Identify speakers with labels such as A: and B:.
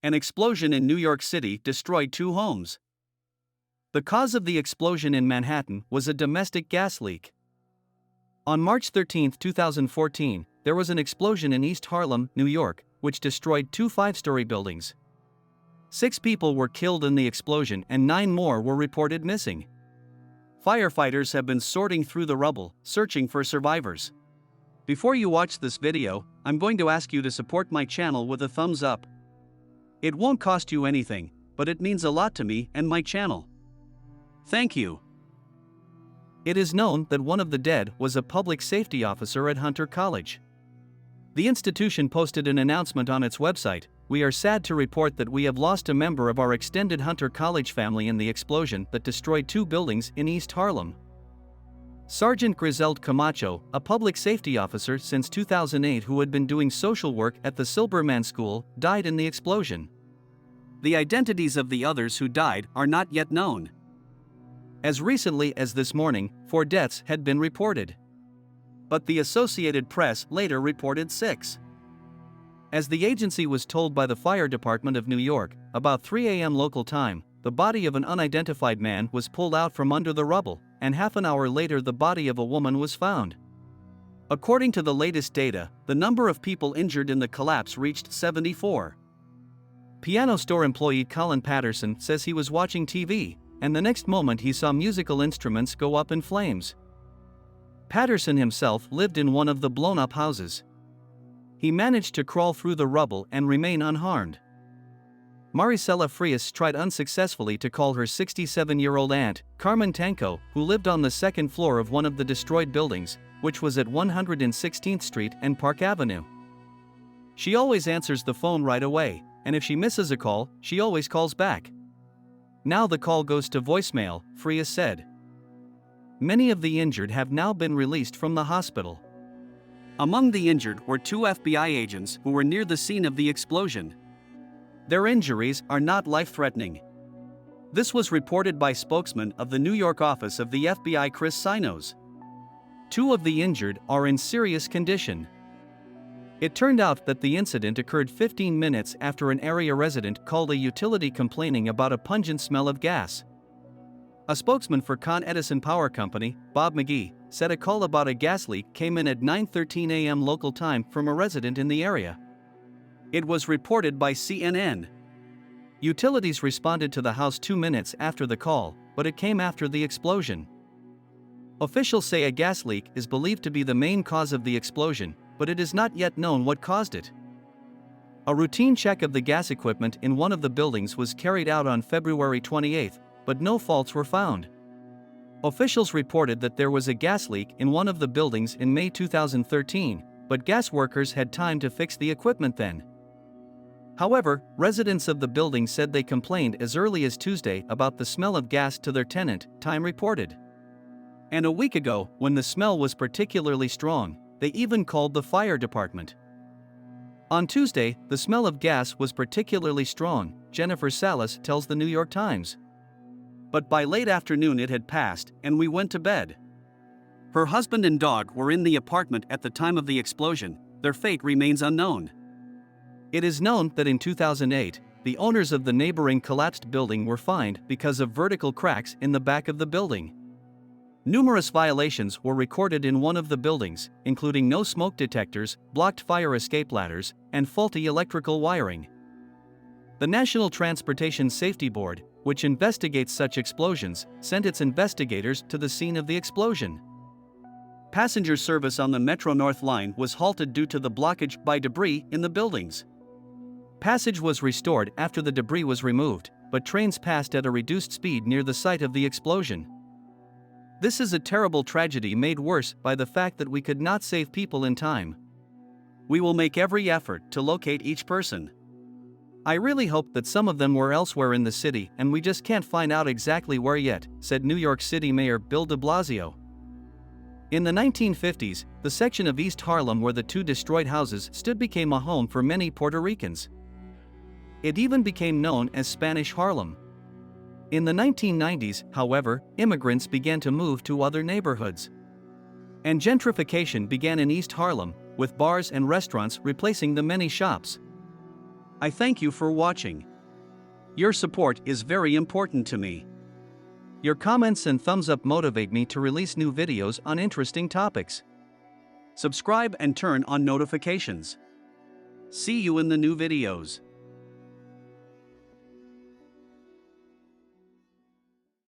A: An explosion in New York City destroyed 2 homes. The cause of the explosion in Manhattan was a domestic gas leak. On March 13, 2014, there was an explosion in East Harlem, New York, which destroyed 2 5-story buildings. 6 people were killed in the explosion and 9 more were reported missing. Firefighters have been sorting through the rubble, searching for survivors. Before you watch this video, I'm going to ask you to support my channel with a thumbs up. It won't cost you anything, but it means a lot to me and my channel. Thank you. It is known that one of the dead was a public safety officer at Hunter College. The institution posted an announcement on its website. "We are sad to report that we have lost a member of our extended Hunter College family in the explosion that destroyed 2 buildings in East Harlem." Sergeant Griselda Camacho, a public safety officer since 2008 who had been doing social work at the Silberman School, died in the explosion. The identities of the others who died are not yet known. As recently as this morning, 4 deaths had been reported. But the Associated Press later reported 6. As the agency was told by the Fire Department of New York, about 3 a.m. local time, the body of an unidentified man was pulled out from under the rubble, and half an hour later the body of a woman was found. According to the latest data, the number of people injured in the collapse reached 74. Piano store employee Colin Patterson says he was watching TV, and the next moment he saw musical instruments go up in flames. Patterson himself lived in one of the blown-up houses. He managed to crawl through the rubble and remain unharmed. Maricela Frias tried unsuccessfully to call her 67-year-old aunt, Carmen Tanco, who lived on the second floor of one of the destroyed buildings, which was at 116th Street and Park Avenue. She always answers the phone right away, and if she misses a call, she always calls back. Now the call goes to voicemail, Frias said. Many of the injured have now been released from the hospital. Among the injured were 2 FBI agents who were near the scene of the explosion. Their injuries are not life-threatening. This was reported by spokesman of the New York office of the FBI, Chris Sinos. 2 of the injured are in serious condition. It turned out that the incident occurred 15 minutes after an area resident called a utility complaining about a pungent smell of gas. A spokesman for Con Edison Power Company, Bob McGee, said a call about a gas leak came in at 9:13 a.m. local time from a resident in the area. It was reported by CNN. Utilities responded to the house 2 minutes after the call, but it came after the explosion. Officials say a gas leak is believed to be the main cause of the explosion, but it is not yet known what caused it. A routine check of the gas equipment in one of the buildings was carried out on February 28, but no faults were found. Officials reported that there was a gas leak in one of the buildings in May 2013, but gas workers had time to fix the equipment then. However, residents of the building said they complained as early as Tuesday about the smell of gas to their tenant, Time reported. And a week ago, when the smell was particularly strong, they even called the fire department. On Tuesday, the smell of gas was particularly strong, Jennifer Salas tells the New York Times. But by late afternoon it had passed, and we went to bed. Her husband and dog were in the apartment at the time of the explosion. Their fate remains unknown. It is known that in 2008, the owners of the neighboring collapsed building were fined because of vertical cracks in the back of the building. Numerous violations were recorded in one of the buildings, including no smoke detectors, blocked fire escape ladders, and faulty electrical wiring. The National Transportation Safety Board, which investigates such explosions, sent its investigators to the scene of the explosion. Passenger service on the Metro North line was halted due to the blockage by debris in the buildings. Passage was restored after the debris was removed, but trains passed at a reduced speed near the site of the explosion. This is a terrible tragedy made worse by the fact that we could not save people in time. We will make every effort to locate each person. I really hope that some of them were elsewhere in the city and we just can't find out exactly where yet, said New York City Mayor Bill de Blasio. In the 1950s, the section of East Harlem where the 2 destroyed houses stood became a home for many Puerto Ricans. It even became known as Spanish Harlem. In the 1990s, however, immigrants began to move to other neighborhoods. And gentrification began in East Harlem, with bars and restaurants replacing the many shops. I thank you for watching. Your support is very important to me. Your comments and thumbs up motivate me to release new videos on interesting topics. Subscribe and turn on notifications. See you in the new videos.